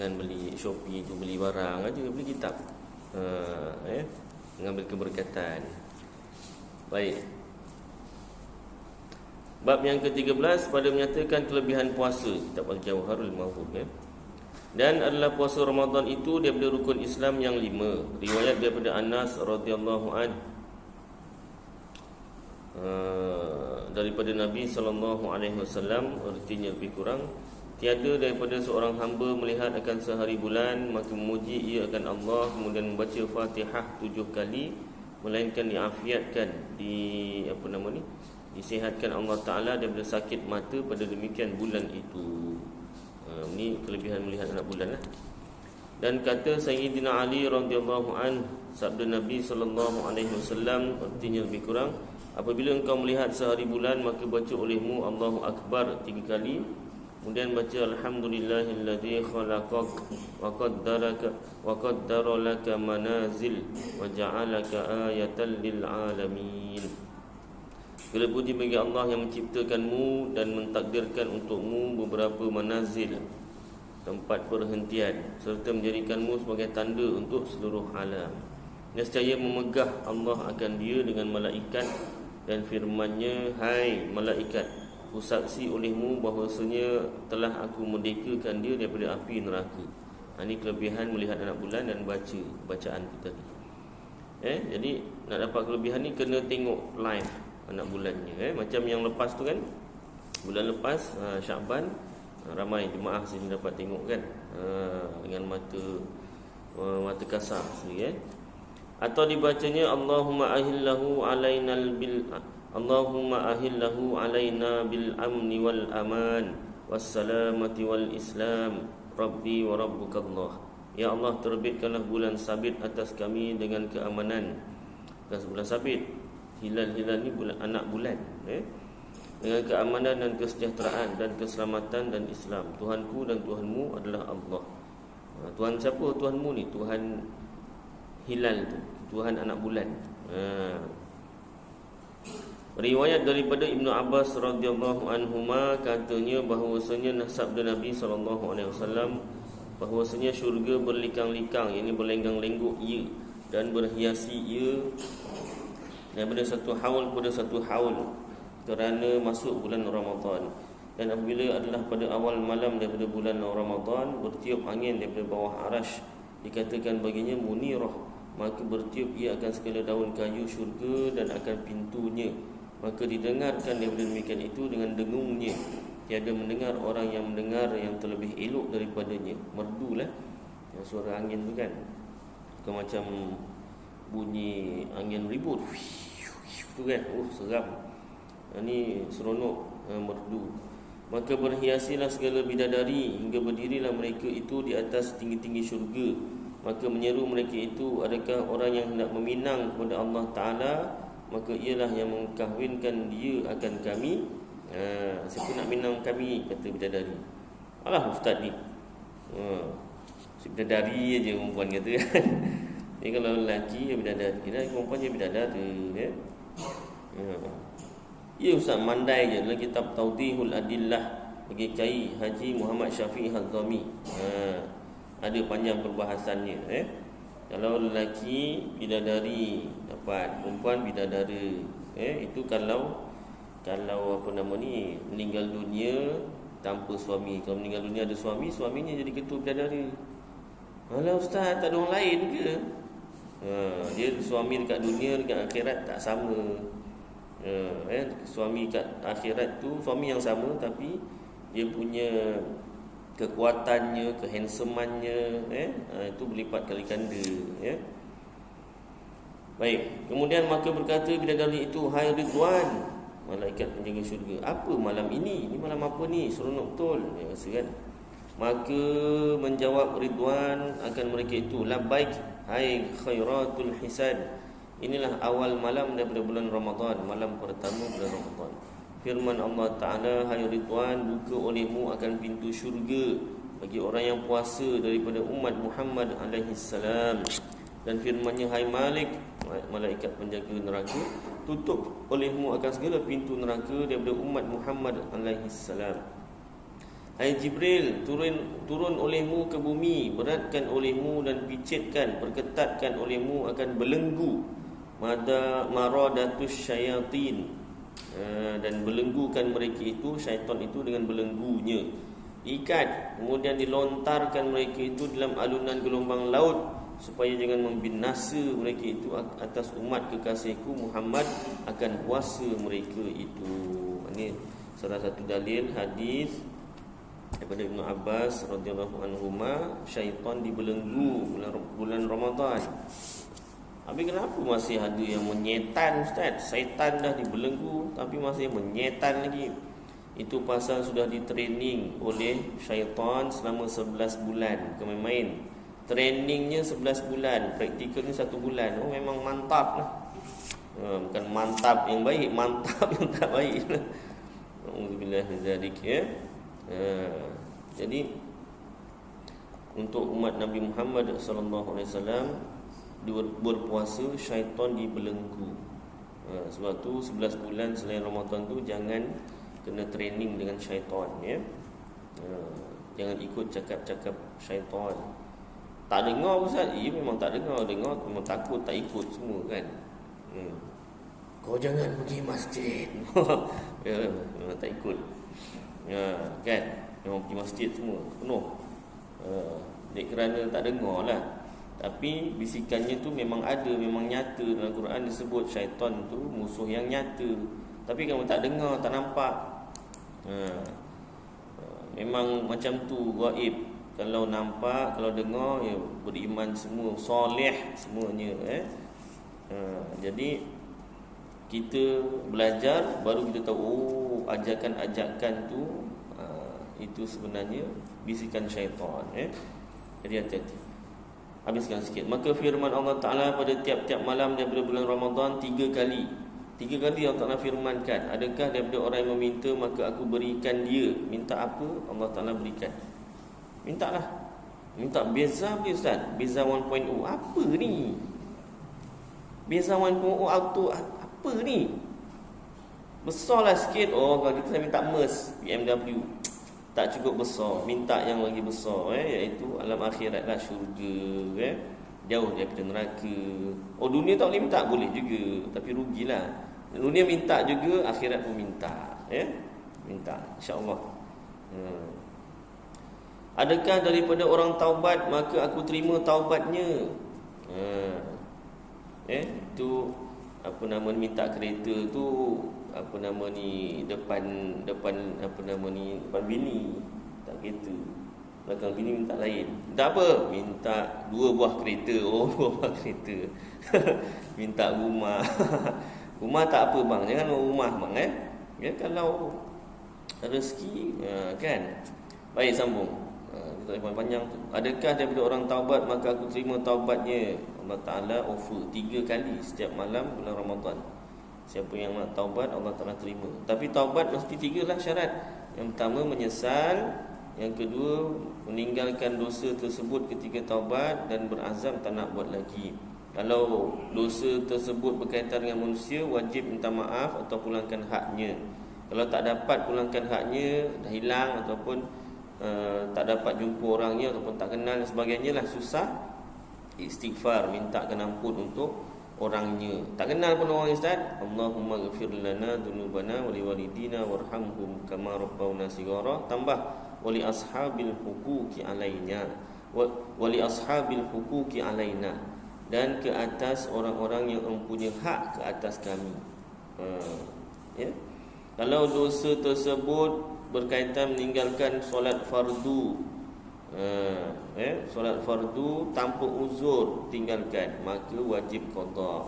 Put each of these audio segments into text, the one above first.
Jangan beli Shopee tu beli barang aja, beli kitab. Mengambil keberkatan. Baik. Bab yang ke-13 pada menyatakan kelebihan puasa, kitab Al-Jawharul Mawhub. Dan adalah puasa Ramadan itu daripada rukun Islam yang 5. Riwayat daripada Anas radhiyallahu anhu daripada Nabi sallallahu alaihi wasallam, artinya lebih kurang, tiada daripada seorang hamba melihat akan sehari bulan maka memuji ia akan Allah, kemudian membaca Fatihah 7 kali, melainkan diafiatkan, disihatkan Allah Ta'ala daripada sakit mata pada demikian bulan itu. Ini kelebihan melihat anak bulan lah. Dan kata Sayyidina Ali radhiyallahu an, sabda Nabi sallallahu alaihi wasallam, artinya lebih kurang, apabila engkau melihat sehari bulan maka baca olehmu Allahu Akbar 3 kali, kemudian baca Alhamdulillahilladzi khalaqak wa qaddara laka manazil wa ja'alaka ayatan lil alamin. Segala puji bagi Allah yang menciptakanmu dan mentakdirkan untukmu beberapa manazil, tempat perhentian, serta menjadikanmu sebagai tanda untuk seluruh alam. Nescaya memegah Allah akan dia dengan malaikat dan firman-Nya, hai malaikat, kusaksi olehmu bahawasanya telah aku merdekakan dia daripada api neraka. Ini kelebihan melihat anak bulan dan baca bacaan kita tadi. Jadi nak dapat kelebihan ni kena tengok live anak bulannya. Macam yang lepas tu kan, bulan lepas Syaban, ramai jemaah sini dapat tengok kan, dengan mata kasar sendiri. Atau dibacanya Allahumma ahillahu alaina bil amni wal aman wassalamati wal islam rabbi wa rabbukallah. Ya Allah, terbitkanlah bulan sabit atas kami dengan keamanan. Atas bulan sabit, hilal-hilal ni bulan, anak bulan, dengan keamanan dan kesejahteraan dan keselamatan dan Islam. Tuhanku dan Tuhanmu adalah Allah. Tuhan siapa Tuhanmu ni? Tuhan hilal tu, Tuhan anak bulan. Riwayat daripada Ibnu Abbas radhiyallahu anhuma, katanya bahawasanya sabda Nabi sallallahu alaihi wasallam, bahawasanya syurga berlikang-likang, yakni berlenggang-lenggok ia dan berhiasi ia daripada satu haul pada satu haul, kerana masuk bulan Ramadan. Dan apabila adalah pada awal malam daripada bulan Ramadan, bertiup angin daripada bawah arash, dikatakan baginya munirah, maka bertiup ia akan segala daun kayu syurga dan akan pintunya. Maka didengarkan daripada demikian itu dengan dengungnya. Tiada mendengar orang yang mendengar yang terlebih elok daripadanya. Merdulah suara angin tu kan, bukan macam bunyi angin ribut tu kan, seram. Ini seronok, merdu. Maka berhiasilah segala bidadari hingga berdirilah mereka itu di atas tinggi-tinggi syurga. Maka menyeru mereka itu, adakah orang yang hendak meminang kepada Allah Ta'ala, maka ialah yang mengkahwinkan dia akan kami. Siapa nak minang kami, kata bidadari. Alah ustaz ni, si bidadari aja perempuan kata kan. Ni kalau lelaki ya bidadari, perempuan je bidadari ya. Ya ustaz, mandai je dalam kitab Tawdihul Adillah bagi Kiai Haji Muhammad Syafi'i Hazami. Ada panjang perbahasannya. Kalau lelaki bidadari dapat, perempuan bidadara. Itu kalau meninggal dunia tanpa suami. Kalau meninggal dunia ada suami, suaminya jadi ketua bidadara. Alah ustaz, tak ada orang lain ke? Dia suami dekat dunia, dekat akhirat tak sama. Suami kat akhirat tu suami yang sama, tapi dia punya kekuatannya, kehandsomannya, itu berlipat kali ganda. Baik, kemudian maka berkata bidadari itu, hai Ridwan, malaikat penjaga syurga, apa malam ini? Ini malam apa ni? Seronok betul. Rasa kan? Maka menjawab Ridwan akan mereka itu, labbaik, hai khairatul hisad. Inilah awal malam daripada bulan Ramadan, malam pertama bulan Ramadan. Firman Allah Ta'ala, hai Ridwan, buka olehmu akan pintu syurga bagi orang yang puasa daripada umat Muhammad alaihi salam. Dan firman-Nya, hai Malik, malaikat penjaga neraka, tutup olehmu akan segala pintu neraka daripada umat Muhammad alaihi salam. Hai Jibril, turun olehmu ke bumi, beratkan olehmu dan picitkan, perketatkan olehmu akan belenggu maradatus syayatin, dan belenggukan mereka itu, syaitan itu dengan belenggunya. Ikat, kemudian dilontarkan mereka itu dalam alunan gelombang laut, supaya jangan membinasa mereka itu atas umat kekasihku Muhammad akan puasa mereka itu. Ini salah satu dalil hadis daripada Ibnu Abbas radhiyallahu anhuma, syaitan dibelenggu bulan Ramadan. Habis kenapa masih ada yang menyetan, Ustaz? Syaitan dah dibelenggu tapi masih menyetan lagi. Itu pasal sudah ditraining oleh syaitan selama 11 bulan. Bukan main-main. Trainingnya 11 bulan, praktikalnya 1 bulan. Oh, memang mantap lah. Bukan mantap yang baik, mantap yang tak baik. Alhamdulillah zalik, ya. Jadi untuk umat Nabi Muhammad sallallahu alaihi wasallam berpuasa, syaitan dibelenggu. Sebab tu 11 bulan selain Ramadan tu jangan kena training dengan syaitan, ya. Jangan ikut cakap-cakap syaitan. Tak dengar Ustaz? Memang tak dengar, memang takut tak ikut semua kan. Kau jangan pergi masjid. Ya, memang tak ikut. Ya, kan? Memang pergi masjid semua penuh. Kerana tak dengar lah. Tapi bisikannya tu memang ada, memang nyata. Dalam Quran disebut syaitan tu musuh yang nyata. Tapi kamu tak dengar, tak nampak. Memang macam tu, gaib. Kalau nampak, kalau dengar, ya beriman semua, soleh semuanya. Jadi kita belajar, baru kita tahu, oh, ajakan-ajakan tu itu sebenarnya bisikan syaitan. Jadi hati-hati. Habiskan sikit. Maka firman Allah Ta'ala pada tiap-tiap malam daripada bulan Ramadan 3 kali. 3 kali Allah Ta'ala firmankan, adakah daripada orang yang meminta maka aku berikan dia. Minta apa? Allah Ta'ala berikan. Mintalah. Minta beza boleh Ustaz? Beza 1.0 apa ni? Beza 1.0 auto apa ni? Besarlah sikit. Oh, kalau kita minta MERS BMW, tak cukup besar, minta yang lagi besar, iaitu alam akhirat lah, syurga, jauh daripada neraka. Oh, dunia tak boleh minta? Boleh juga, tapi rugilah. Dunia minta juga, akhirat pun minta, minta, insya-Allah. Adakah daripada orang taubat maka aku terima taubatnya? Itu apa nama, minta kereta tu apa nama ni, depan apa nama ni, depan bini tak kereta, belakang bini minta lain. Minta apa? Minta 2 buah kereta. Oh, 2 buah kereta. Minta rumah. Rumah tak apa bang, jangan rumah bang, ya, kalau rezeki, kan. Baik, sambung. Kita panjang tu. Adakah daripada orang taubat maka aku terima taubatnya? Allah Ta'ala offer 3 kali setiap malam bulan Ramadan. Siapa yang nak taubat, Allah Ta'ala terima. Tapi taubat mesti 3 lah syarat. Yang pertama menyesal, yang kedua meninggalkan dosa tersebut ketika taubat dan berazam tak nak buat lagi. Kalau dosa tersebut berkaitan dengan manusia, wajib minta maaf atau pulangkan haknya. Kalau tak dapat pulangkan haknya, dah hilang ataupun tak dapat jumpa orangnya ataupun tak kenal dan sebagainya lah, susah, istighfar, mintakan ampun untuk orangnya. Tak kenal pun orang, Ustaz. Allahumma ghafir lana dhunubana wa liwalidina warhamhum kama rabbawna shighara. Tambah wali ashabil huquqi alaina wa li ashabil huquqi alaina, dan ke atas orang-orang yang mempunyai hak ke atas kami. Kalau dosa tersebut berkaitan meninggalkan solat fardu, solat fardu tanpa uzur tinggalkan, maka wajib qada.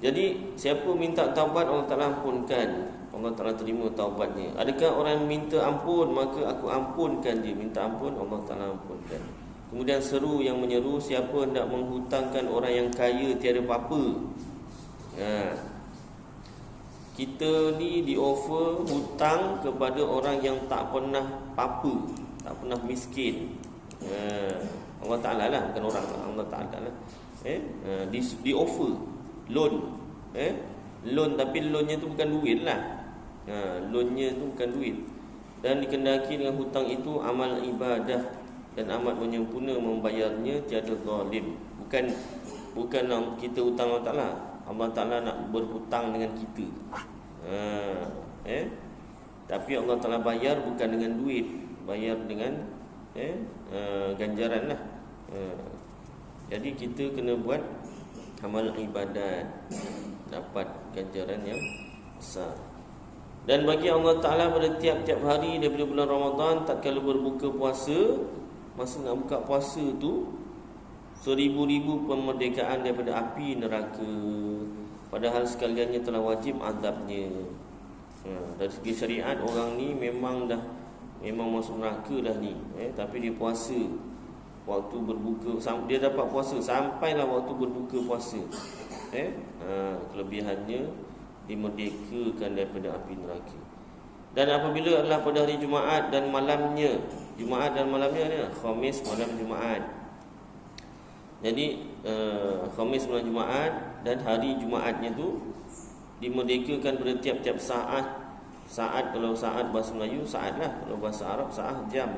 Jadi siapa minta taubat, Allah Ta'ala ampunkan, Allah Ta'ala terima taubatnya. Adakah orang yang minta ampun maka aku ampunkan dia? Minta ampun, Allah Ta'ala ampunkan. Kemudian seru yang menyeru, siapa hendak menghutangkan orang yang kaya tiada apa-apa. Kita ni di offer hutang kepada orang yang tak pernah apa, tak pernah miskin. Allah Ta'ala lah, bukan orang, Allah Ta'ala lah. Di offer loan, loan, tapi loannya tu bukan duit lah. Loannya tu bukan duit. Dan dikendaki dengan hutang itu amal ibadah dan amat menyempurna membayarnya, tiada zalim. Bukan kita hutang Allah Ta'ala. Allah Ta'ala nak berhutang dengan kita. Tapi Allah Ta'ala bayar bukan dengan duit, bayar dengan ganjaran lah. Jadi kita kena buat amal ibadat, dapat ganjaran yang besar. Dan bagi Allah Ta'ala pada tiap-tiap hari daripada bulan Ramadan, tak kala berbuka puasa, masa nak buka puasa tu, 1000-1000 pemerdekaan daripada api neraka. Padahal sekaliannya telah wajib azabnya. Dari segi syariat, orang ni memang masuk neraka dah ni, tapi dia puasa waktu berbuka, dia dapat puasa sampailah waktu berbuka puasa. Kelebihannya dimerdekakan daripada api neraka. Dan apabila adalah pada hari Jumaat dan malamnya, Khamis malam Jumaat. Jadi Khamis malam Jumaat dan hari Jumaatnya tu dimerdekakan pada tiap-tiap saat. Saat, kalau saat bahasa Melayu saat lah, kalau bahasa Arab saat jam.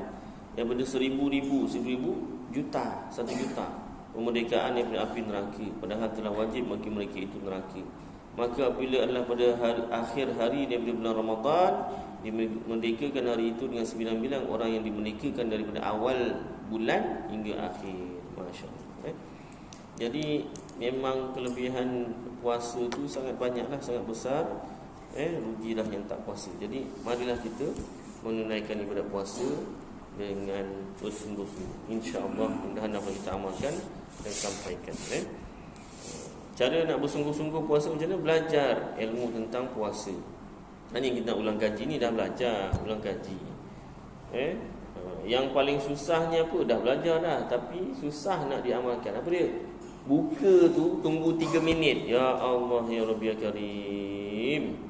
Daripada 1000 juta, 1 juta pemerdekaan daripada api neraka. Padahal telah wajib bagi mereka itu neraka. Maka apabila adalah pada akhir hari daripada bulan Ramadan, dimerdekakan hari itu dengan 9 bilang orang yang dimerdekakan daripada awal bulan hingga akhir. Masya Allah. Jadi memang kelebihan puasa tu sangat banyaklah, sangat besar. Rugilah yang tak puasa. Jadi marilah kita menunaikan ibadat puasa dengan bersungguh-sungguh. InsyaAllah mudah-mudahan apa kita amalkan dan sampaikan. Cara nak bersungguh-sungguh puasa macam mana? Belajar ilmu tentang puasa. Ini kita ulang kaji ni, dah belajar ulang kaji. Yang paling susahnya apa? Dah belajar dah, tapi susah nak diamalkan. Apa dia? Buka tu tunggu 3 minit. Ya Allah, ya Rabbi ya Karim.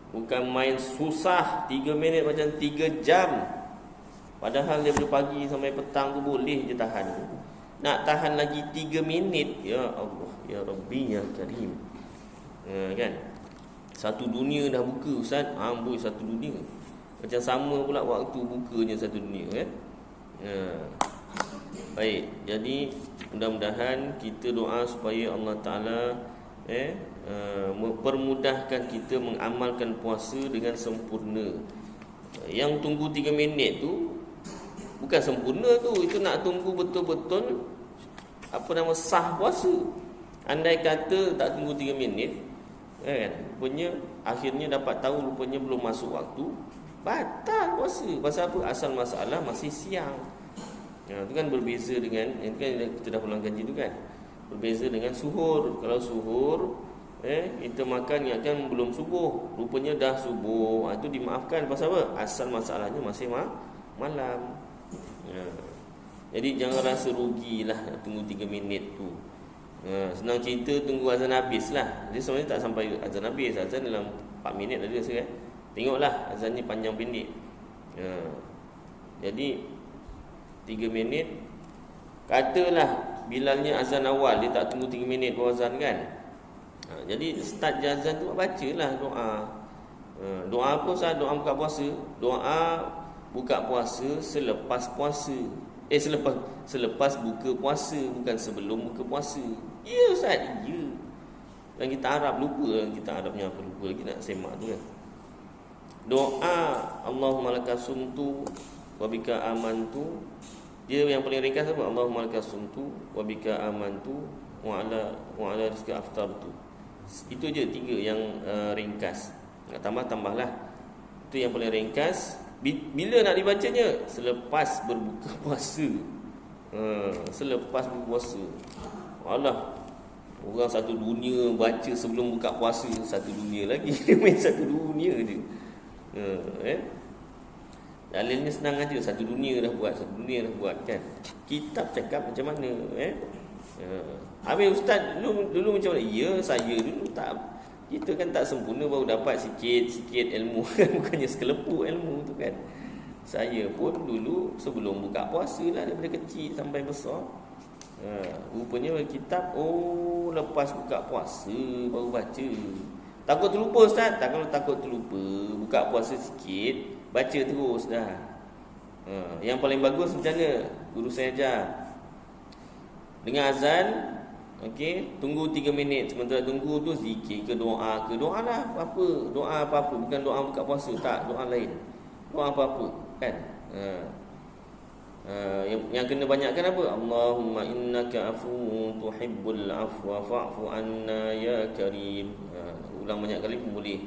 Bukan main susah 3 minit macam 3 jam. Padahal daripada pagi sampai petang tu boleh je tahan. Nak tahan lagi 3 minit. Ya Allah, ya Rabbi ya Karim. Kan? Satu dunia dah buka Ustaz. Amboi, satu dunia. Macam sama pula waktu bukanya satu dunia, kan? Baik, jadi mudah-mudahan kita doa supaya Allah Ta'ala mempermudahkan kita mengamalkan puasa dengan sempurna. Yang tunggu 3 minit tu bukan sempurna tu, itu nak tunggu betul-betul sah puasa. Andai kata tak tunggu 3 minit, kan, rupanya akhirnya dapat tahu rupanya belum masuk waktu, batal puasa. Pasal apa? Asal masalah masih siang. Itu kan berbeza dengan, itu kan kita dah ulang kaji tu kan, berbeza dengan suhur. Kalau suhur kita makan yang kan belum subuh, rupanya dah subuh, itu dimaafkan. Pasal apa? Asal masalahnya masih malam. Jadi jangan rasa rugilah nak tunggu 3 minit tu. Senang cerita tunggu azan habis lah. Dia sebenarnya tak sampai azan habis. Azan dalam 4 minit ada rasa kan. Tengoklah azan ni panjang pendek. Jadi 3 minit, katalah Bilalnya azan awal, dia tak tunggu 3 minit baru azan kan. Jadi start je azan tu bacalah doa. Doa apa sah? Doa buka puasa. Doa buka puasa selepas puasa. Selepas buka puasa, bukan sebelum buka puasa. Ya Ustaz, ya. Dan kita Arab lupa, kita Arabnya apa lupa lagi nak semak tu kan. Doa Allahumma lakasumtu wa bika amantu. Dia yang paling ringkas apa? Allahumma lakasumtu wa bika amantu wa ala rizqi aftartu. Itu je 3 yang ringkas. Nak tambah-tambahlah. Itu yang paling ringkas. Bila nak dibacanya? Selepas berbuka puasa. Selepas berbuka puasa. Alah, orang satu dunia baca sebelum buka puasa. Satu dunia lagi. Dia main satu dunia dia. Dalilnya senang aja. Satu dunia dah buat kan. Kitab cakap macam mana? Habis Ustaz dulu macam mana? Ya, saya dulu tak. Kita kan tak sempurna, baru dapat sikit-sikit ilmu kan. Bukannya sekelepu ilmu tu kan. Saya pun dulu sebelum buka puasa lah, daripada kecil sampai besar. Rupanya kitab lepas buka puasa baru baca. Takut terlupa Ustaz? Tak, kalau takut terlupa, buka puasa sikit, baca terus dah. Yang paling bagus macam mana? Guru saya ajar. Dengar azan, okey, tunggu 3 minit. Sementara tunggu tu zikir ke doa ke? Doa lah apa-apa. Doa apa-apa, bukan doa buka puasa, tak, doa lain. Doa apa-apa, kan? Yang kena banyakkan apa? Allahumma innaka afuwun tuhibbul afwa fa'fu anna ya karim. Ulang banyak kali pun boleh.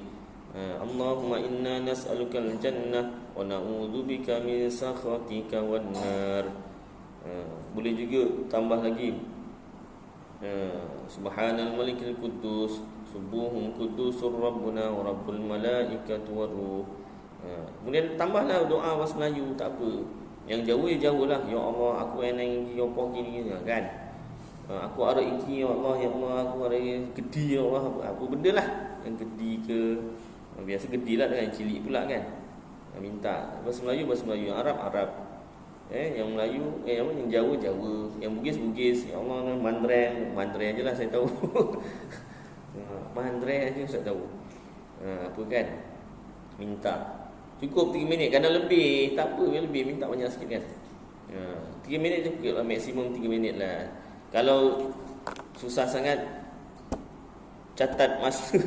Allahumma inna nas'alukal jannah wa na'udzubika min sakhatika wan nar. Boleh juga tambah lagi. Subhanal malikil quddus subuhun quddusur rabbuna wa rabbul malaikati war ruh. Kemudian tambahlah doa bahasa Melayu, tak apa. Yang jauh jauh lah. Ya Allah, aku enang yo poki ni kan. Aku arah iki ya Allah, ya Allah, aku arah gedi ya Allah, apa benda lah. Yang gedi ke, biasa gedi lah dengan cilik pula kan. Minta bahasa Melayu, yang Arab Arab. Yang Melayu, yang Jawa Jawa, yang Bugis Bugis. Ya Allah, mandrai aje lah saya tahu. Mandrai aje saya tahu. Apa kan? Minta. Cukup 3 minit. Kalau lebih, tak apa, lebih minta banyak sikit kan. 3 minit cukup lah, maksimum 3 minit lah. Kalau susah sangat, catat masa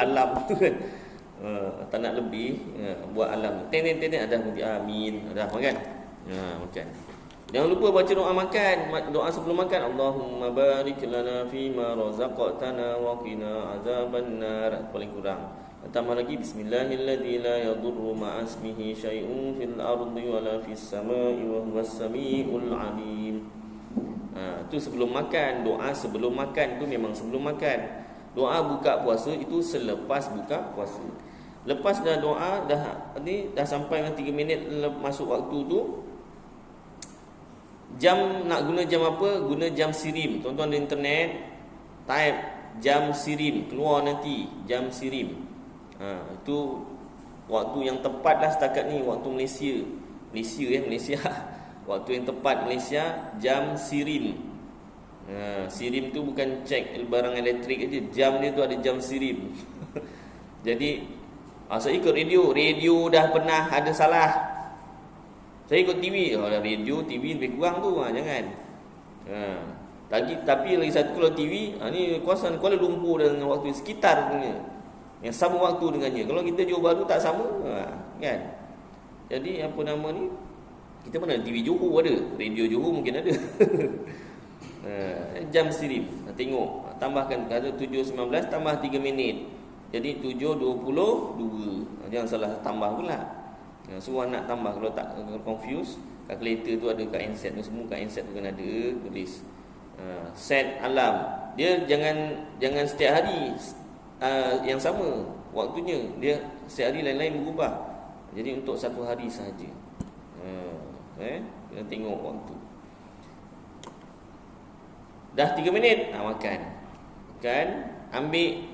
alam tu kan. Tak nak lebih, buat alam. Tenet ada amin, ada apa kan? Makan. Jangan lupa baca doa makan, doa sebelum makan. Allahumma barik lana fima razaqtana wa qina azabannar. Paling kurang. Tambah lagi bismillahilladzi la yadurru ma'asmihi syai'un fil ardi wala fis samai wa huwas samiul alim. Itu sebelum makan. Doa sebelum makan tu memang sebelum makan. Doa buka puasa itu selepas buka puasa. Lepas dah doa dah sampai 3 minit masuk waktu tu, jam nak guna jam apa? Guna jam sirim. Tuan-tuan di internet type jam sirim, keluar nanti jam sirim. Itu waktu yang tepat lah setakat ni, waktu Malaysia. Malaysia. Waktu yang tepat Malaysia jam sirim. Sirim tu bukan cek barang elektrik aja, jam dia tu ada jam sirim. Jadi saya ikut radio dah pernah ada salah. Saya ikut TV, radio TV lebih kurang tu, jangan. Tapi lagi satu, kalau TV ni kawasan Kuala Lumpur dan waktu sekitar punya, yang sama waktu dengannya. Kalau kita Johor Bahru tak sama, kan. Jadi apa nama ni, kita mana TV Johor ada, radio Johor mungkin ada. Jam sirim, tengok, tambahkan kata 7.19 tambah 3 minit, jadi 7.22. Jangan salah tambah pula. Semua nak tambah. Kalau tak confuse, kalkulator tu ada kat handset tu, semua kat handset tu kan ada tulis. Set alarm. Dia jangan setiap hari yang sama waktunya, dia setiap hari lain-lain berubah. Jadi untuk satu hari sahaja. Kita tengok waktu. Dah 3 minit makan. Kan? Ambil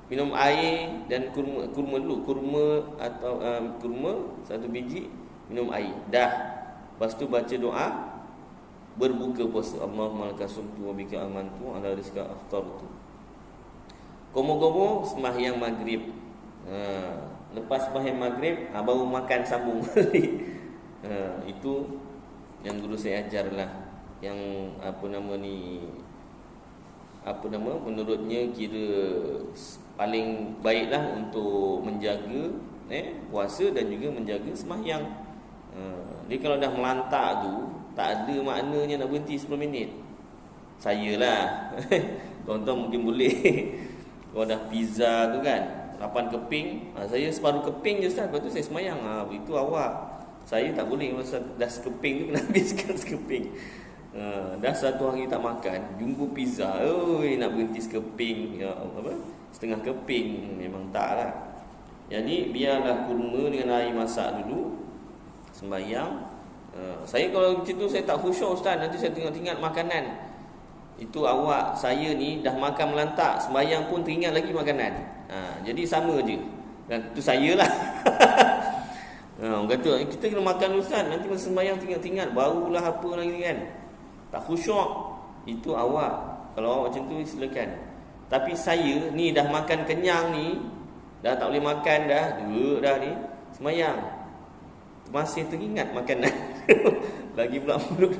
minum air dan kurma dulu. Kurma 1 biji, minum air. Dah. Lepas tu baca doa berbuka puasa. Allahumma lakasumtu wa bika amantu ala rizqa aftartu. Komo-komo sembahyang maghrib. Lepas sembahyang maghrib baru makan sambung balik. Itu yang guru saya ajarlah. Yang menurutnya kira paling baiklah untuk menjaga puasa dan juga menjaga sembahyang. Dia kalau dah melantak tu, tak ada maknanya nak berhenti 10 minit. Saya lah. Tuan-tuan mungkin boleh. Kalau dah pizza tu kan, 8 keping, saya separuh keping je Ustaz, lepas tu saya sembahyang. Itu awak. Saya tak boleh, masa dah sekeping tu kena habiskan sekeping. Dah satu hari tak makan, jumpa pizza, nak berhenti sekeping, setengah keping, memang tak lah. Jadi biarlah kurma dengan air masak dulu, sembahyang. Saya kalau macam tu saya tak khusyuk Ustaz, nanti saya teringat makanan. Itu awak, saya ni dah makan melantak, sembahyang pun teringat lagi makanan. Jadi sama je. Dan itu saya lah. Orang kata kita kena makan Ustaz, nanti masa sembahyang teringat-teringat, barulah apa lagi kan. Tak khusyuk. Itu awak. Kalau awak macam tu silakan. Tapi saya ni dah makan kenyang ni, dah tak boleh makan dah, duduk dah ni, semayang. Masih teringat makanan. Lagi pula mulut.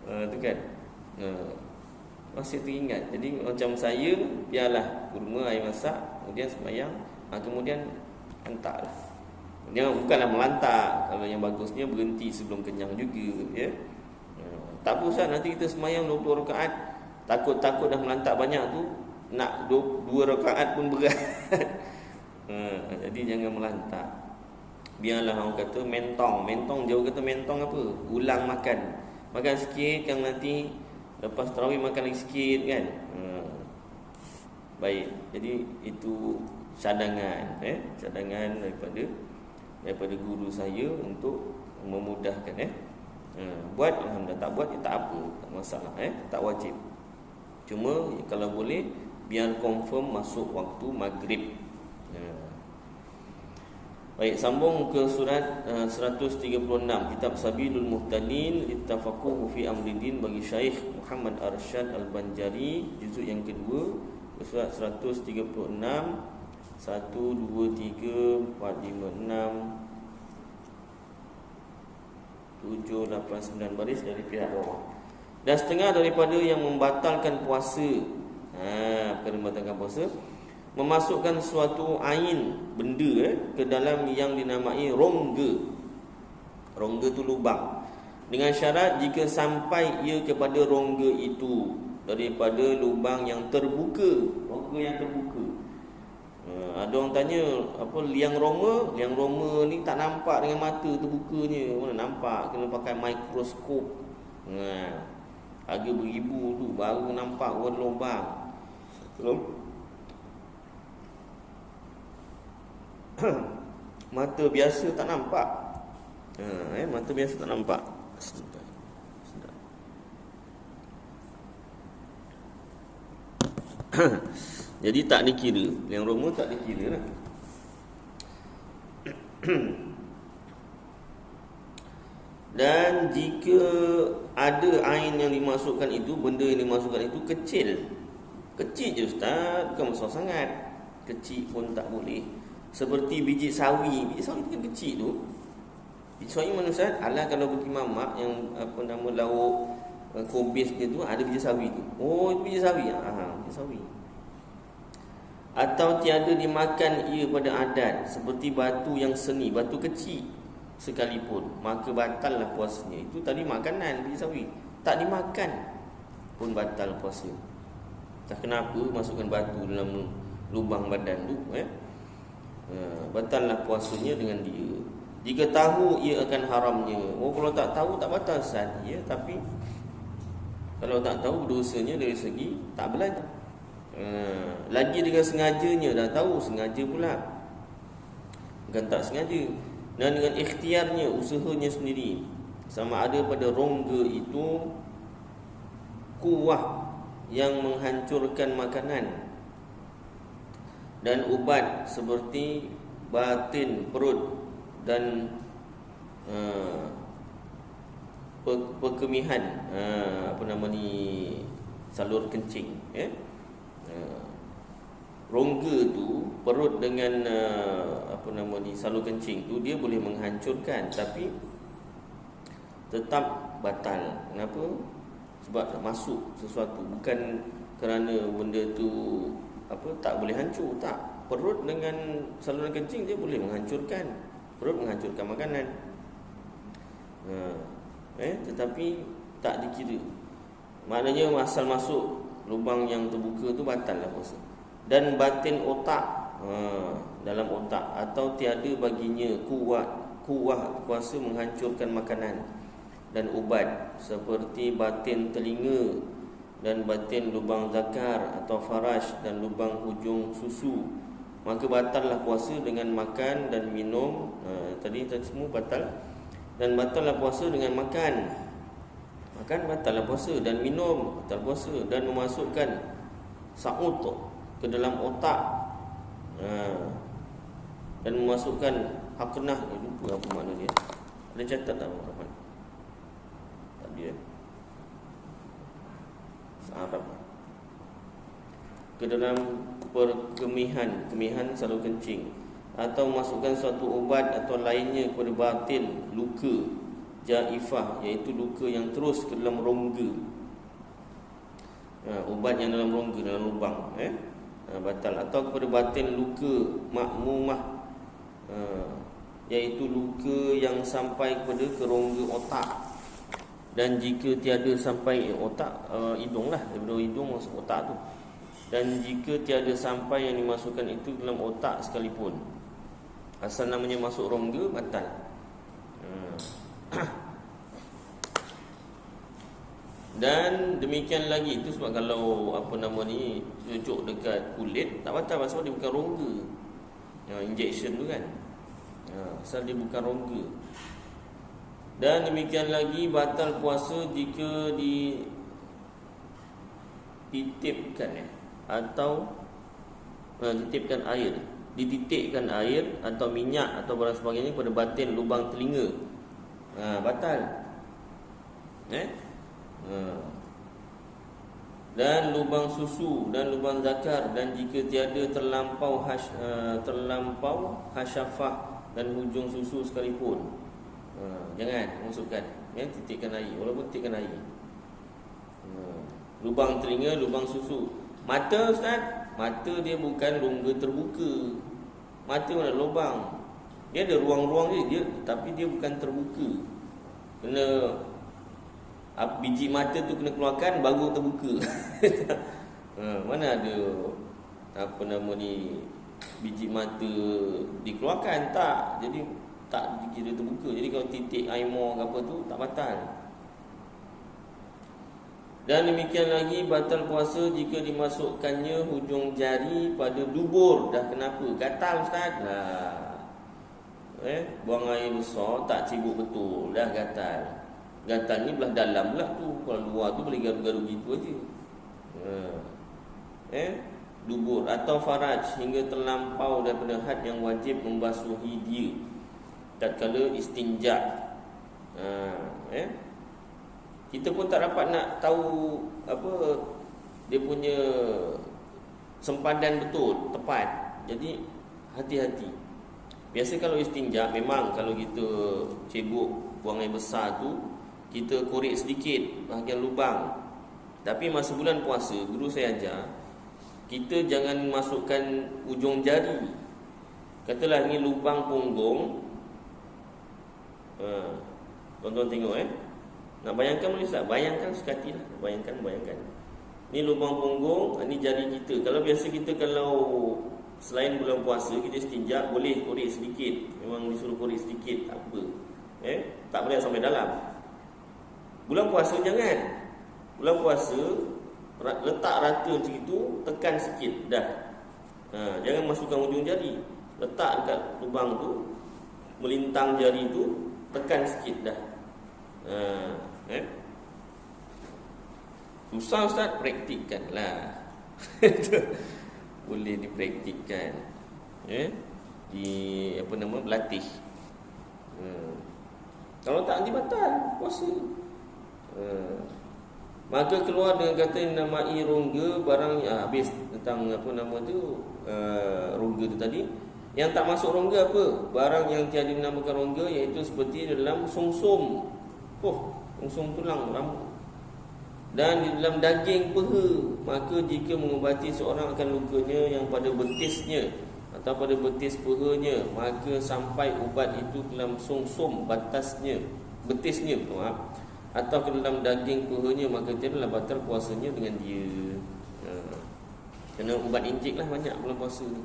Tu kan. Masih teringat. Jadi macam saya, biarlah kurma air masak, kemudian semayang, kemudian hantarlah. Dia bukanlah melantak. Kalau yang bagusnya berhenti sebelum kenyang juga, ya. Tak apa Ustaz, nanti kita semayang 20 rakaat. Takut-takut dah melantak banyak tu, nak 2 rakaat pun berat. Jadi jangan melantak. Biarlah orang kata mentong. Mentong, jauh kata mentong apa? Ulang makan. Makan sikit, yang nanti lepas tarawih makan lagi sikit kan. Baik. Jadi itu cadangan, cadangan daripada guru saya untuk memudahkan, buat alhamdulillah, tak buat tak apa, tak masalah, tak wajib. Cuma kalau boleh biar confirm masuk waktu maghrib. Baik, sambung ke surat 136, kitab Sabilul Muhtadin Littafaqquh fi Amriddin bagi Syekh Muhammad Arsyad Al-Banjari, juzuk yang kedua, surat 136, 1, 2, 3, 4, 5, 6, 7, 8, 9 baris dari pihak bawah. Dan setengah daripada yang membatalkan puasa, perkara membatalkan puasa, memasukkan suatu ain, benda ke dalam yang dinamai rongga. Rongga tu lubang. Dengan syarat jika sampai ia kepada rongga itu daripada lubang yang terbuka, rongga yang terbuka. Ada orang tanya, apa liang Roma? Liang Roma ni tak nampak dengan mata terbukanya. Mana nampak? Kena pakai mikroskop. Harga beribu tu baru nampak ada lubang. Mata biasa tak nampak. Mata biasa tak nampak. Jadi tak dikira. Yang Roma tak dikira lah. Dan jika ada ain yang dimasukkan itu, benda yang dimasukkan itu kecil. Kecil je Ustaz, bukan besar sangat. Kecil pun tak boleh. Seperti biji sawi. Biji sawi kan kecil tu. Biji sawi mana Ustaz? Alah kalau pergi mamak yang apa nama lauk kobis dia tu, ada biji sawi tu. Oh, itu biji sawi. Biji sawi. Atau tiada dimakan ia pada adat, seperti batu yang seni, batu kecil sekalipun, maka batallah puasanya. Itu tadi makanan biji sawi, tak dimakan pun batal puasa. Tak kenapa masukkan batu dalam lubang badan tu, batallah puasanya dengan dia. Jika tahu ia akan haramnya. Oh, kalau tak tahu tak batal Ustaz. Ya, tapi kalau tak tahu dosanya dari segi tak belajar. Lagi dengan sengajanya, dah tahu sengaja pula, bukan tak sengaja. Dan dengan ikhtiarnya, usahanya sendiri, sama ada pada rongga itu kuah yang menghancurkan makanan, dan ubat seperti batin perut dan perkemihan, salur kencing, rongga tu, perut dengan salur kencing tu, dia boleh menghancurkan, tapi tetap batal. Kenapa? Sebab masuk sesuatu, bukan kerana benda tu tak boleh hancur, tak. Perut dengan saluran kencing dia boleh menghancurkan. Perut menghancurkan makanan, tetapi tak dikira. Maknanya asal masuk lubang yang terbuka tu batal lah puasa. Dan batin otak, dalam otak, atau tiada baginya kuah kuasa menghancurkan makanan, dan ubat seperti batin telinga dan batin lubang zakar atau faraj dan lubang hujung susu, maka batallah puasa dengan makan dan minum. Tadi semua batal. Dan batallah puasa dengan makan batallah puasa, dan minum batal puasa, dan memasukkan sa'ut ke dalam otak, dan memasukkan haknah. Lupa apa makna dia. Ada catat tak Rahman? Tak dia. Searab. ke dalam perkemihan, kemihan selalu kencing, atau masukkan suatu ubat atau lainnya kepada batin luka jaifah, iaitu luka yang terus ke dalam rongga. Ubat yang dalam rongga, dalam lubang, batal. Atau kepada batin luka makmumah, iaitu luka yang sampai kepada ke rongga otak. Dan jika tiada sampai otak, hidung lah, daripada hidung masuk otak tu. Dan jika tiada sampai yang dimasukkan itu dalam otak sekalipun, asal namanya masuk rongga, batal. Dan demikian lagi, itu sebab kalau cucuk dekat kulit tak batal, sebab dia bukan rongga. Injection tu kan, asal dia bukan rongga. Dan demikian lagi batal puasa jika dititipkan atau titipkan air, dititikkan air atau minyak atau barang sebagainya pada batin lubang telinga, batal. Dan lubang susu dan lubang zakar, dan jika tiada terlampau hasyafah dan hujung susu sekalipun, jangan masukkan, titikkan air, walaupun titikkan air. Lubang telinga, lubang susu. Mata, Ustaz, mata dia bukan rongga terbuka. Mata mana lubang, dia ada ruang-ruang dia, tapi dia bukan terbuka. Kena biji mata tu kena keluarkan baru terbuka. Mana ada biji mata dikeluarkan, tak. Jadi tak dikira terbuka. Jadi kalau titik aimor ke apa tu tak batal. Dan demikian lagi batal puasa jika dimasukkannya hujung jari pada dubur. Dah kenapa? Gatal, Ustaz. Buang air besar tak cibuk betul, dah gatal. Gatal ni belah dalam pula tu. Kalau luar tu boleh garu-garu gitu aja. Dubur atau faraj hingga terlampau daripada had yang wajib membasuhi dia tatkala istinja. Kita pun tak dapat nak tahu dia punya sempadan betul, tepat. Jadi hati-hati. Biasa kalau istinja, memang kalau kita cebok buang air besar tu, kita korek sedikit bahagian lubang. Tapi masa bulan puasa, guru saya ajar, kita jangan masukkan ujung jari. Katalah ni lubang punggung. Tuan-tuan tengok nak bayangkan boleh tak? Bayangkan sekali lah. Bayangkan. Ni lubang punggung, ni jari kita. Kalau biasa kita kalau selain bulan puasa kita istinja, boleh korek sedikit. Memang disuruh korek sedikit, tak apa. Tak boleh sampai dalam. Bulan puasa jangan. Bulan puasa letak rata macam itu, tekan sikit dah. Jangan masukkan ujung jari. Letak dekat lubang tu, melintang jari tu, tekan sikit dah. Susah, Ustaz, praktikkanlah. Boleh dipraktikkan. Berlatih. Kalau tak, nanti batal puasa. Maka keluar dengan kata namai rongga barang habis tentang rongga tu tadi. Yang tak masuk rongga apa? Barang yang tiada dinamakan rongga, iaitu seperti dalam sumsum. Sumsum tulang rambut. Dan di dalam daging peha. Maka jika mengubati seorang akan lukanya yang pada betisnya atau pada betis pehanya, maka sampai ubat itu ke dalam sumsum betisnya, atau ke dalam daging pehanya, maka tiadalah batal puasanya dengan dia. Kena ubat injek lah banyak bulan puasa ni.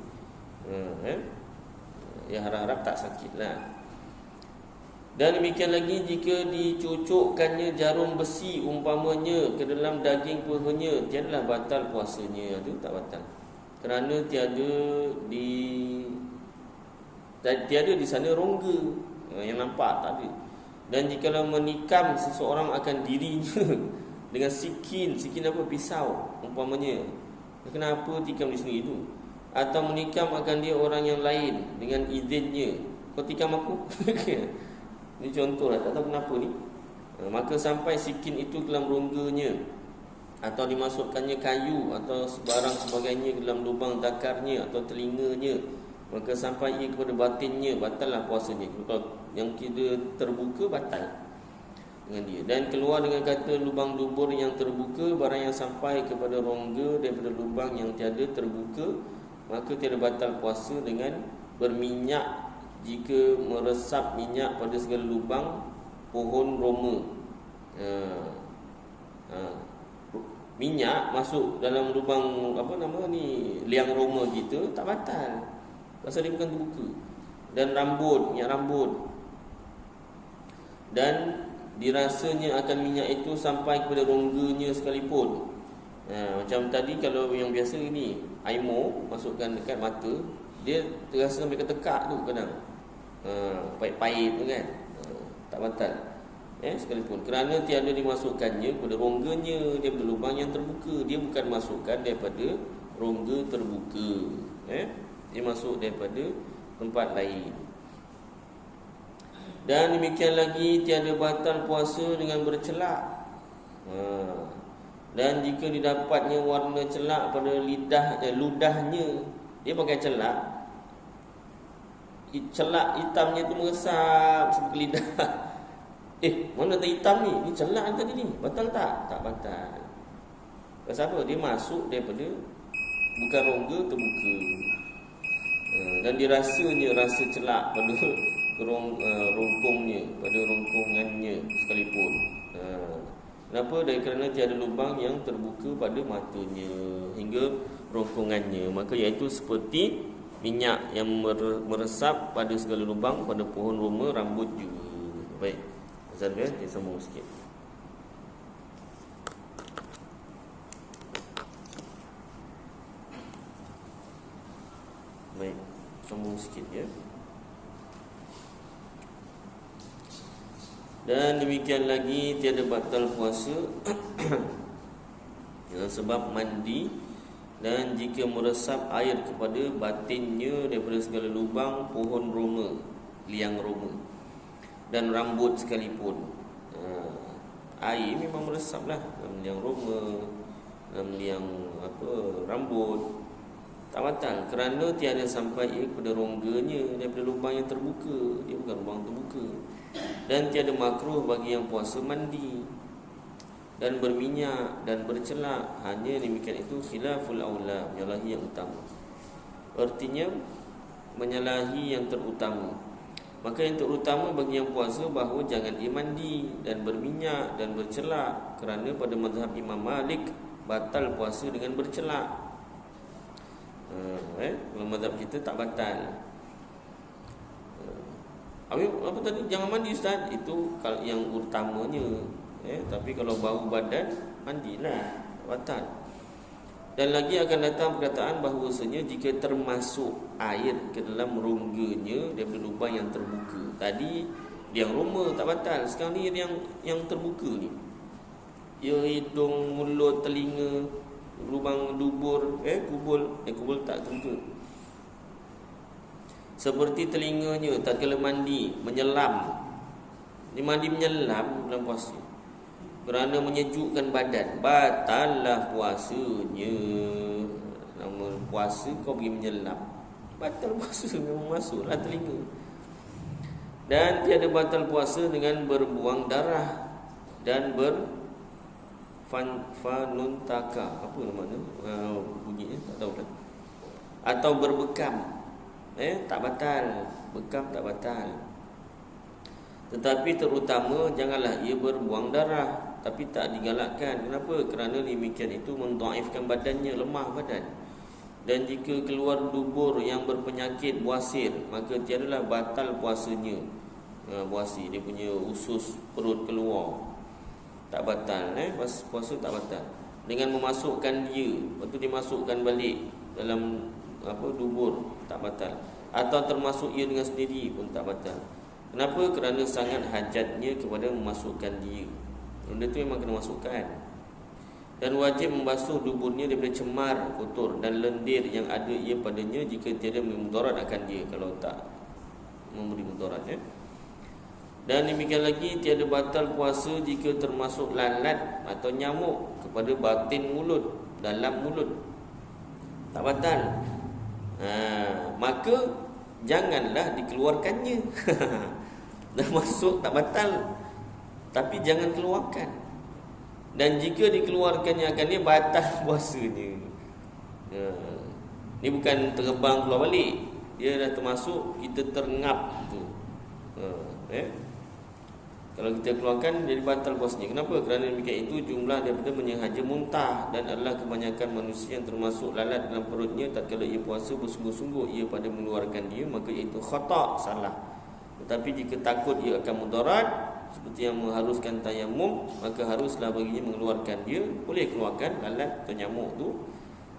Ya, harap-harap tak sakit lah. Dan demikian lagi jika dicucukkannya jarum besi umpamanya ke dalam daging pehanya, tiadalah batal puasanya. Itu tak batal, kerana tiada di sana rongga yang nampak, tak ada. Dan jikalau menikam seseorang akan dirinya dengan sikin apa, pisau umpamanya, kenapa tikam di sini itu, atau menikam akan dia orang yang lain dengan izinnya. Kau tikam aku? Ini contoh lah, tak tahu kenapa ni. Maka sampai sikin itu ke dalam rongganya, atau dimasukkannya kayu atau sebarang sebagainya ke dalam lubang zakarnya atau telinganya, maka sampai ia kepada batinnya, batallah puasanya. Kalau yang kira terbuka, batal dengan dia. Dan keluar dengan kata lubang dubur yang terbuka, barang yang sampai kepada rongga daripada lubang yang tiada terbuka, maka tiada batal puasa dengan berminyak jika meresap minyak pada segala lubang pohon roma. Minyak masuk dalam lubang liang roma kita, tak batal pasal dia bukan terbuka. Dan minyak rambut, dan dirasanya akan minyak itu sampai kepada rongganya sekalipun. Macam tadi kalau yang biasa ni aimo masukkan dekat mata, dia terasa sampai ke tekak tu kadang, pahit-pahit tu kan, tak batal sekalipun, kerana tiada dimasukkannya kepada rongganya daripada lubang yang terbuka. Dia bukan masukkan daripada rongga terbuka, dia masuk daripada tempat lain. Dan demikian lagi tiada batal puasa dengan bercelak. Dan jika didapatnya warna celak pada ludahnya, dia pakai celak, celak hitamnya tu meresap sampai ke lidah. Mana tak hitam ni? Ni celak tadi ni. Batal tak? Tak batal. Pasal apa? Dia masuk daripada bukan rongga terbuka. Dan dirasanya rasa celak pada rongkongnya, pada rongkongannya sekalipun. Kenapa? Kerana tiada lubang yang terbuka pada matanya hingga rongkongannya. Maka iaitu seperti minyak yang meresap pada segala lubang pada pohon roma rambut juga. Baik, Azan dia sambung sikit. Baik, sambung sikit ya. Dan demikian lagi tiada batal puasa sebab mandi, dan jika meresap air kepada batinnya daripada segala lubang pohon roma, liang roma, dan rambut sekalipun. Air memang meresaplah dalam liang roma, dalam liang rambut, tak batal kerana tiada sampai ia kepada rongganya daripada lubang yang terbuka. Dia bukan lubang terbuka. Dan tiada makruh bagi yang puasa mandi dan berminyak dan bercelak. Hanya demikian itu khilaful aula, menyalahi yang utama. Artinya menyalahi yang terutama. Maka yang terutama bagi yang puasa bahawa jangan ia mandi dan berminyak dan bercelak, kerana pada mazhab Imam Malik batal puasa dengan bercelak. Kalau mazhab kita tak batal. Apa tadi? Jangan mandi Ustaz. Itu kalau yang utamanya. Tapi kalau bau badan, mandilah, batal. Dan lagi akan datang perkataan bahawasanya jika termasuk air ke dalam rongganya daripada lubang yang terbuka. Tadi liang roma tak batal. Sekarang ni yang terbuka ni, ya hidung, mulut, telinga, lubang dubur, kubul tak terbuka. Seperti telinganya tatkala mandi menyelam. Dia mandi menyelam dalam puasa kerana menyejukkan badan, batallah puasanya. Nama puasa kau pergi menyelam, batal puasa. Memang masuklah telinga. Dan tiada batal puasa dengan berbuang darah dan fanuntaka. Apa namanya bunyinya tak tahu dah. Atau berbekam. Tak batal. Bekam tak batal. Tetapi terutama janganlah ia berbuang darah, tapi tak digalakkan. Kenapa? Kerana demikian itu mendhaifkan badannya, lemah badan. Dan jika keluar dubur yang berpenyakit buasir, maka tiadalah batal puasanya. Buasir, dia punya usus perut keluar, tak batal. Puasa tak batal. Dengan memasukkan dia, lepas tu dimasukkan balik dalam dubur, tak batal. Atau termasuk ia dengan sendiri pun tak batal. Kenapa? Kerana sangat hajatnya kepada memasukkan dia. Benda tu memang kena masukkan. Dan wajib membasuh duburnya daripada cemar, kotor dan lendir yang ada ia padanya jika tiada memberi mudarat akan dia. Kalau tak memberi mudarat, Dan demikian lagi tiada batal puasa jika termasuk lalat atau nyamuk kepada batin mulut, dalam mulut. Tak batal. Maka janganlah dikeluarkannya. Dah masuk tak batal, tapi jangan keluarkan. Dan jika dikeluarkannya akan dia batal puasanya. Ni bukan terbang keluar balik, dia dah termasuk kita terngap tu. Kalau kita keluarkan jadi batal puasanya. Kenapa? Kerana demikian itu jumlah daripada menyengaja muntah, dan adalah kebanyakan manusia yang termasuk lalat dalam perutnya tatkala ia puasa bersungguh-sungguh ia pada mengeluarkan dia, maka itu khata', salah. Tetapi jika takut ia akan mudarat seperti yang mengharuskan tayamum, maka haruslah baginya mengeluarkan dia. Boleh keluarkan lalat atau nyamuk tu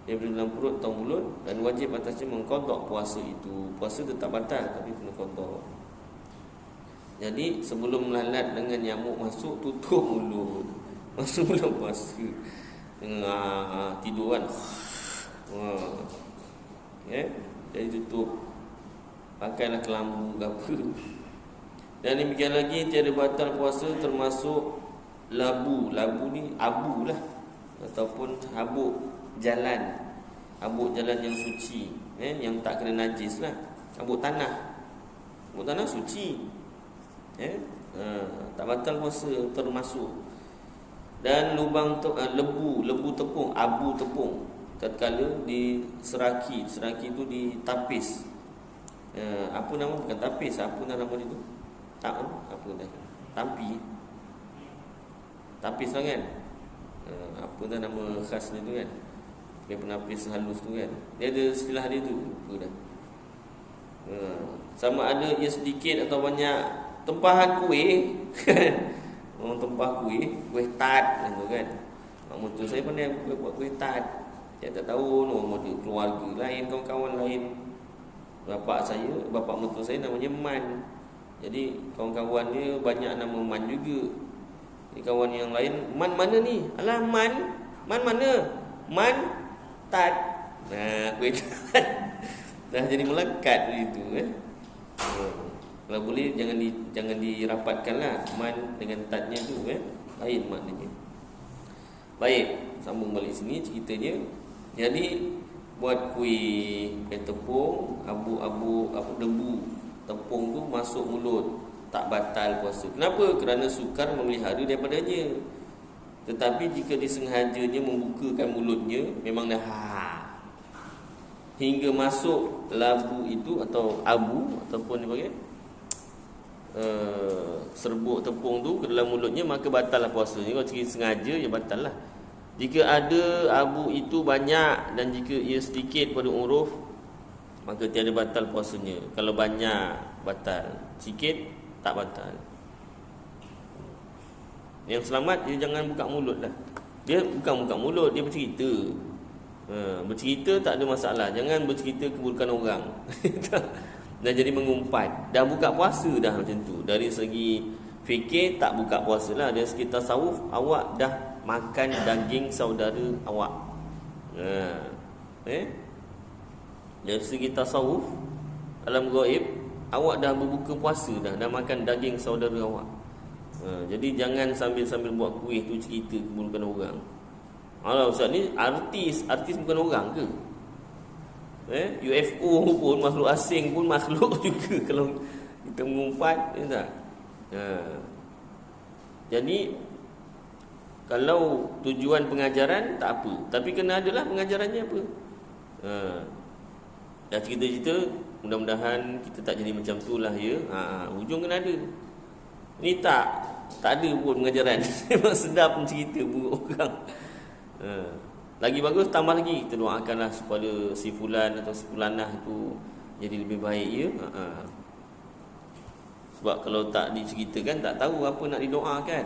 daripada dalam perut atau mulut, dan wajib atasnya mengqada puasa itu. Puasa tetap batal tapi kena qada. Jadi sebelum lalat dengan nyamuk masuk, tutup mulut. Masuk bulan puasa dengan tidur kan. Jadi tutup. Pakailah kelambu ke apa. Dan demikian lagi tiada batal puasa termasuk labu. Labu ni abu lah, ataupun habuk jalan. Habuk jalan yang suci, yang tak kena najis lah. Habuk tanah. Habuk tanah suci. Tak batal puasa termasuk. Dan lubang lebu tepung, abu tepung tatkala di seraki tu ditapis. Apa nama, bukan tapis, apa nama dia tu? Tak apa dah. Tampi. Tapis lah kan. Apa dah nama khas dia tu kan? Dia penapis halus tu kan. Dia ada istilah dia tu. Apa dah. Sama ada ia sedikit atau banyak. Tempahan kuih kan. Orang tempah kuih tat gitu kan. Mak mentua saya pandai buat kuih tat. Saya tak tahu nama dia, keluarga lain, kawan-kawan lain. Bapa mentua saya namanya Man. Jadi kawan-kawan dia banyak nama Man juga. Jadi kawan yang lain, Man mana ni? Alah Man mana? Man tat. Kuih tat. Dah jadi melekat begitu kan. Kalau boleh jangan dirapatkanlah man dengan tatnya tu kan. Lain maknanya. Baik, sambung balik sini ceritanya. Jadi buat kuih tepung, abu-abu apa debu tepung tu masuk mulut, tak batal puasa. Kenapa? Kerana sukar memelihara daripadanya. Tetapi jika disengajanya membukakan mulutnya, memang dah hingga masuk labu itu atau abu ataupun dipanggil serbuk tepung tu ke dalam mulutnya, maka batal lah puasanya. Kalau cikgu sengaja, ya batal lah. Jika ada abu itu banyak dan jika ia sedikit pada uruf, maka tiada batal puasanya. Kalau banyak, batal. Sikit, tak batal. Yang selamat, dia jangan buka mulut lah. Dia bukan buka mulut, dia bercerita. Bercerita tak ada masalah. Jangan bercerita keburukan orang. Dah jadi mengumpat. Dah buka puasa dah macam tu. Dari segi fikir tak buka puasa lah. Dari segi tasawuf, awak dah makan daging saudara awak. Dari segi tasawuf, alam gaib, awak dah berbuka puasa dah makan daging saudara awak. Jadi jangan sambil-sambil buat kuih tu cerita keburukan orang. Alah ustaz ni artis bukan orang ke? UFO pun makhluk asing pun makhluk juga kalau kita mengumpat, tak? Jadi kalau tujuan pengajaran tak apa, tapi kena adalah pengajarannya apa. Dah cerita-cerita, mudah-mudahan kita tak jadi macam tu lah ya. Ujung kena ada. Ni tak ada pun pengajaran. Memang sedap cerita buruk orang. Lagi bagus tambah lagi, kita doakanlah supaya si fulan atau si fulanah tu jadi lebih baik ya. Sebab kalau tak diceritakan tak tahu apa nak didoakan.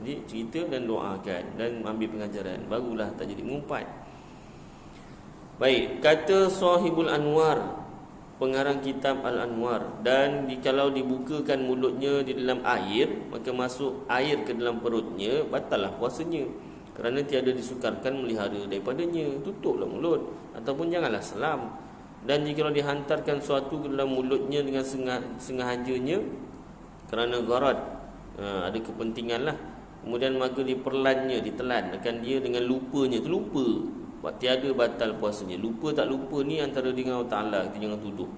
Jadi cerita dan doakan dan ambil pengajaran, barulah tak jadi mengumpat. Baik, kata Sahibul Anwar, pengarang kitab Al-Anwar, dan kalau dibukakan mulutnya di dalam air, maka masuk air ke dalam perutnya, batallah puasanya. Kerana tiada disukarkan melihara daripadanya. Tutuplah mulut ataupun janganlah selam. Dan jika dihantarkan suatu ke dalam mulutnya dengan sengajanya, kerana gharad, ada kepentingan lah. Kemudian maka diperlannya, ditelan akan dia dengan lupanya, tu lupa, tiada batal puasanya. Lupa tak lupa ni antara dia dengan Allah Ta'ala, kita jangan tuduh.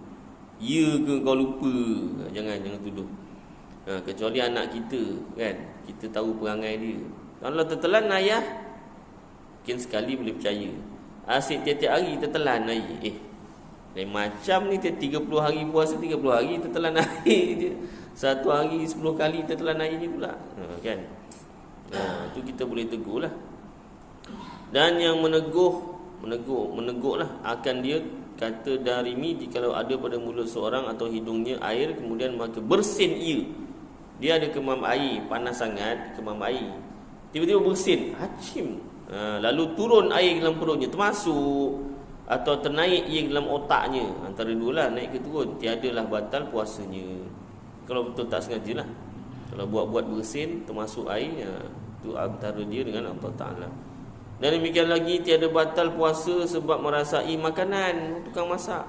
Ya ke kau lupa? Jangan tuduh. Kecuali anak kita, kan, kita tahu perangai dia. Kalau tertelan ayah, mungkin sekali boleh percaya. Asyik tiap-tiap hari tertelan air. Lain macam ni, 30 hari puasa, 30 hari tertelan air je. Satu hari 10 kali tertelan air je pula, kan. Tu kita boleh tegur lah. Dan yang menegur lah akan dia kata darimi, jikalau ada pada mulut seorang atau hidungnya air, kemudian maka bersin ia. Dia ada kemam air, panas sangat, kemam air, tiba-tiba bersin, hacim, lalu turun air dalam perutnya, termasuk atau ternaik ia dalam otaknya, antara dua lah, naik ke turun, tiadalah batal puasanya. Kalau betul tak sengaja lah. Kalau buat-buat bersin, termasuk air, itu antara dia dengan Allah Ta'ala. Dan demikian lagi, tiada batal puasa sebab merasai makanan tukang masak.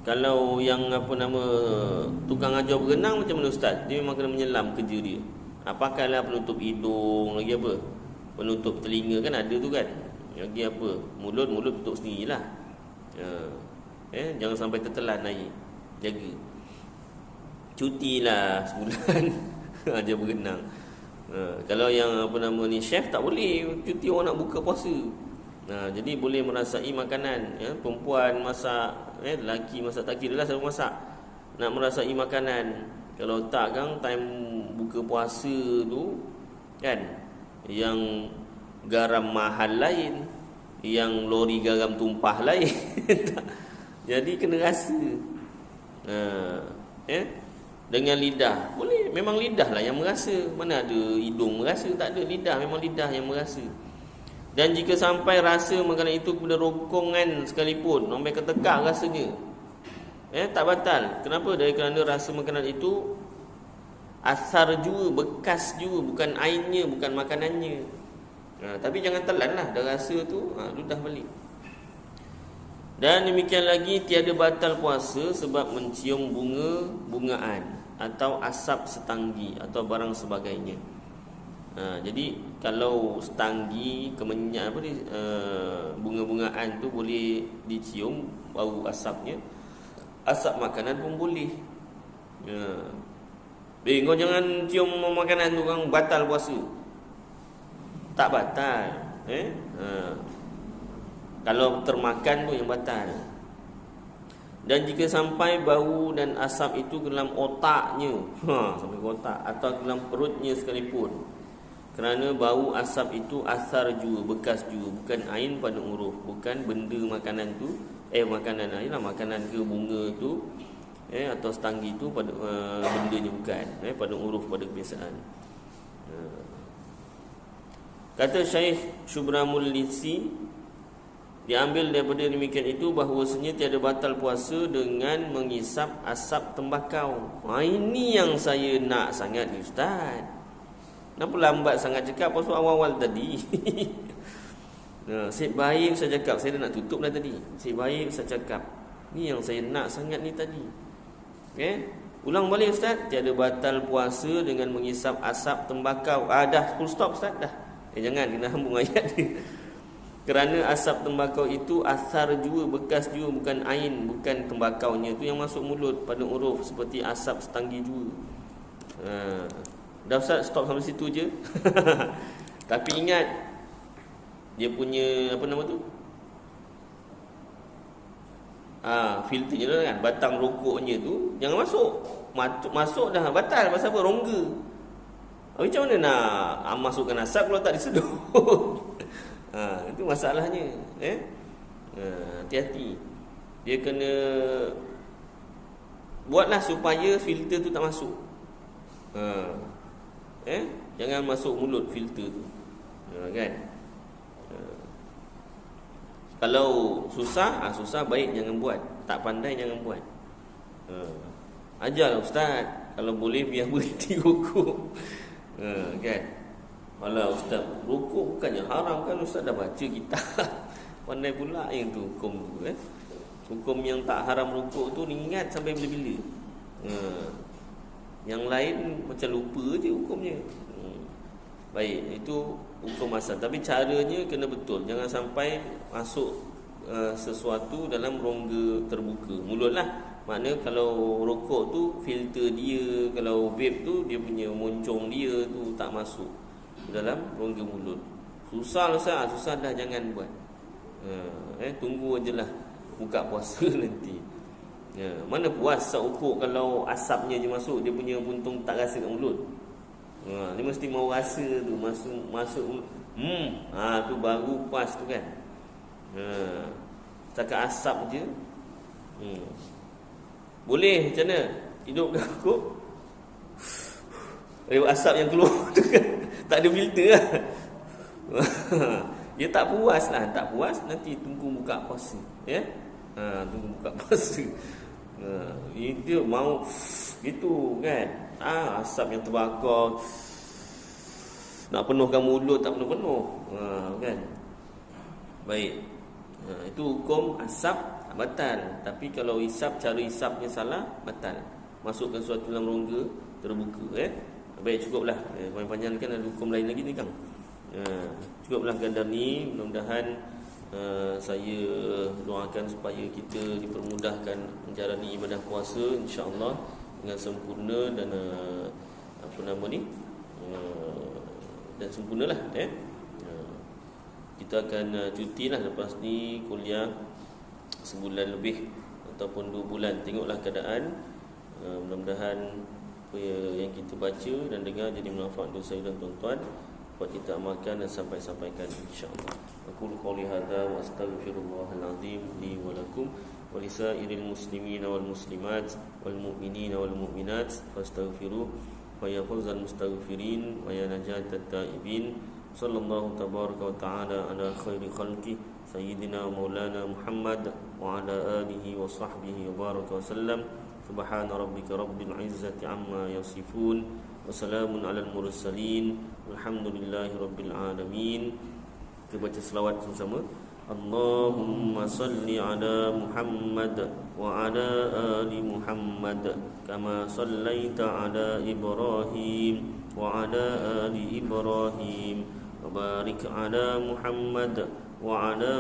Kalau yang tukang ajar berenang macam mana ustaz? Dia memang kena menyelam kerja dia. Pakailah penutup hidung, lagi apa? Penutup telinga kan ada tu kan. Lagi apa? Mulut tutup sendirilah. Jangan sampai tertelan air. Jaga. Cutilah sebulan ajar berenang. Kalau yang chef tak boleh cuti, orang nak buka puasa. Jadi boleh merasai makanan, perempuan masak, lelaki masak, tak kira lah siapa masak, nak merasai makanan. Kalau tak kan time buka puasa tu kan, yang garam mahal lain, yang lori garam tumpah lain. Jadi kena rasa. Dengan lidah boleh, memang lidah lah yang merasa. Mana ada hidung merasa, tak ada. Lidah, memang lidah yang merasa. Dan jika sampai rasa makanan itu kepada rongkongan sekalipun, sampai ketekak rasanya, tak batal. Kenapa? Dari kerana rasa makanan itu asar juga, bekas juga, bukan ainnya, bukan makanannya. Tapi jangan telan lah, dah rasa tu, ludah balik. Dan demikian lagi, tiada batal puasa sebab mencium bungaan atau asap setanggi atau barang sebagainya. Jadi kalau setanggi, kemenyan bunga-bungaan tu boleh dicium bau asapnya. Asap makanan pun boleh. Kau jangan cium makanan tu, kan batal puasa. Tak batal. Kalau termakan tu yang batal. Dan jika sampai bau dan asap itu ke dalam otaknya, sampai ke otak, atau ke dalam perutnya sekalipun, kerana bau asap itu asar juga, bekas juga, bukan ain pada uruf, bukan benda makanan tu, makanan ke bunga tu, atau setanggi tu pada bendanya bukan, pada uruf, pada kebiasaan. Kata Syekh Syubramul Litsi, diambil daripada demikian itu bahawasanya tiada batal puasa dengan mengisap asap tembakau. Ini yang saya nak sangat ni ustaz. Kenapa lambat sangat cakap pasal awal-awal tadi? Saya baik saya cakap, saya dah nak tutup dah tadi. Saya baik saya cakap, ni yang saya nak sangat ni tadi. Ulang balik ustaz. Tiada batal puasa dengan mengisap asap tembakau. Dah full stop ustaz dah. Jangan, kena hambung ayat ni. Kerana asap tembakau itu asar juga, bekas juga, bukan ain, bukan tembakaunya tu yang masuk mulut pada uruf, seperti asap setanggi juga. Dah ustaz, stop sampai situ je. Tapi ingat, dia punya filternya tu kan, batang rokoknya tu jangan masuk dah batal. Pasal apa? Rongga. Macam mana nak masukkan asap kalau tak disedut? Itu masalahnya. Hati-hati. Dia kena buatlah supaya filter tu tak masuk. Jangan masuk mulut filter tu. Kan? Kalau susah baik jangan buat. Tak pandai jangan buat. Ajarlah ustaz, kalau boleh biar berhenti rokok. Kan? Alah ustaz, rokok bukannya haram kan, ustaz dah baca kitab. Pandai pula yang tu hukum tu. Hukum yang tak haram rokok tu ingat sampai bila-bila. Yang lain macam lupa je hukumnya. Baik, itu hukum asal. Tapi caranya kena betul. Jangan sampai masuk sesuatu dalam rongga terbuka mulut lah. Maknanya kalau rokok tu filter dia, kalau vape tu dia punya moncong dia tu tak masuk dalam rongga mulut. Susah Ustaz, susah dah, jangan buat. Tunggu ajalah buka puasa nanti. Mana puas ukur kalau asapnya je masuk, dia punya puntung tak rasa kat mulut. Dia mesti mau rasa tu masuk tu baru puas tu kan. Setakat asap je. Boleh macam mana? Hidup aku asap yang keluar tu kan tak ada filter lah. Dia tak puas lah. Tak puas nanti tunggu buka puasa. Tunggu buka puasa. Itu mau gitu kan. Asap yang terbakar nak penuhkan mulut tak penuh-penuh. Kan. Baik. Itu hukum asap batal. Tapi kalau isap, cara isapnya salah, batal. Masukkan sesuatu dalam rongga terbuka. Baik, cukuplah. Panjang kan ada hukum lain lagi ni Kang. Cukuplah kadar ni. Mudah-mudahan saya doakan supaya kita dipermudahkan menjalani ibadah puasa insya-Allah dengan sempurna dan dan sempurnalah. Kita akan cuti lah lepas ni, kuliah sebulan lebih ataupun 2 bulan. Tengoklah keadaan. Mudah-mudahan apa yang kita baca dan dengar jadi manfaat untuk saya dan tuan-tuan, dapat kita amalkan dan sampaikan insya-Allah. Aku qouli hadza wa astaghfirullahal azim li wa lakum wa lisairil muslimina wal muslimat wal mu'minina wal mu'minat fastaghfiruh wa ya fawzal mustaghfirin wa ya najatat taibin. Sallallahu tabaraka wa ta'ala ala khairi khalqi sayyidina maulana Muhammad wa ala alihi wa sahbihi wa baraka wa sallam. Subhana rabbika rabbil izzati amma yasifun wa salamun alal mursalin walhamdulillahi rabbil alamin. Kita baca selawat sama-sama. Allahumma salli ala Muhammad wa ala ali Muhammad kama sallaita ala Ibrahim wa ala ali Ibrahim wa barik ala Muhammad wa ala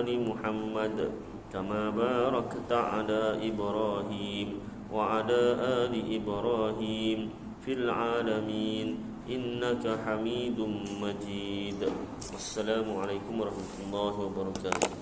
ali Muhammad kama barakta ala Ibrahim wa ala ali Ibrahim fil alamin innaka Hamidum Majid. Wassalamualaikum warahmatullahi wabarakatuh.